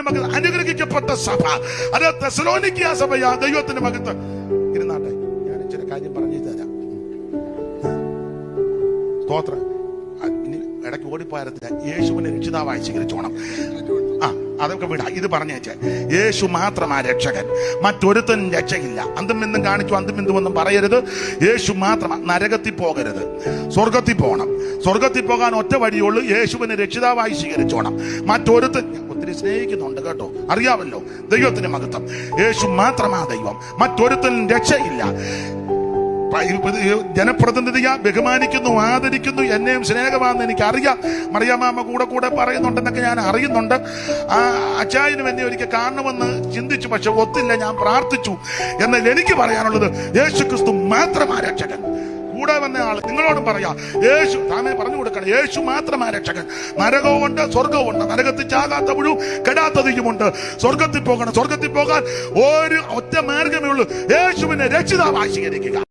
മകൻ അനുഗ്രഹിക്കപ്പെട്ട സഭ, അത് തെസ്സലോനിക്യ സഭയാ. ദൈവത്തിന്റെ മകത്ത് ഇരുന്നാട്ടെ, ഞാൻ ഇച്ചിരി കാര്യം പറഞ്ഞു തരാം. സ്തോത്രം. ഇനി ഇടയ്ക്ക് ഓടിപ്പോയത്തില്ല. യേശുവിനെ രക്ഷിതാവായി സ്വീകരിച്ചോണം. അതൊക്കെ വിടാ. ഇത് പറഞ്ഞേച്ചേ, യേശു മാത്രമാ രക്ഷകൻ, മറ്റൊരുത്തനും രക്ഷയില്ല. അന്തും ഇന്നും കാണിച്ചു, അന്തും ഇന്നും ഒന്നും പറയരുത്. യേശു മാത്രമാ. നരകത്തിൽ പോകരുത്, സ്വർഗത്തിൽ പോകണം. സ്വർഗത്തിൽ പോകാൻ ഒറ്റ വഴിയുള്ളൂ, യേശുവിനെ രക്ഷിതാവായി സ്വീകരിച്ചോണം. മറ്റൊരുത്തൻ, ഒത്തിരി സ്നേഹിക്കുന്നുണ്ട് കേട്ടോ, അറിയാമല്ലോ. ദൈവത്തിന്റെ മഹത്വം. യേശു മാത്രമാ ദൈവം, മറ്റൊരുത്തനും രക്ഷയില്ല. ജനപ്രതിനിധിയാ, ബഹുമാനിക്കുന്നു, ആദരിക്കുന്നു, എന്നെയും സ്നേഹമാണെന്ന് എനിക്ക് അറിയാം. മറിയാമ്മ കൂടെ പറയുന്നുണ്ടെന്നൊക്കെ ഞാൻ അറിയുന്നുണ്ട്. അച്ചായനും എന്നെ ഒരിക്കൽ കാണണമെന്ന് ചിന്തിച്ചു, പക്ഷെ ഒത്തില്ല. ഞാൻ പ്രാർത്ഥിച്ചു. എന്നാൽ എനിക്ക് പറയാനുള്ളത്, യേശു ക്രിസ്തു മാത്രമാ രക്ഷകൻ. കൂടെ വന്ന ആള് നിങ്ങളോടും പറയാ, യേശു താമേ പറഞ്ഞു കൊടുക്കണം, യേശു മാത്രമാ രക്ഷകൻ. നരകവുമുണ്ട്, സ്വർഗവുമുണ്ട്. നരകത്തിൽ ചാകാത്ത പുഴു കെടാത്തതിയുമുണ്ട്. സ്വർഗത്തിൽ പോകണം. സ്വർഗത്തിൽ പോകാൻ ഒരു ഒറ്റ മാർഗമേ ഉള്ളൂ, യേശുവിനെ രക്ഷിതാവായി സ്വീകരിക്കുക.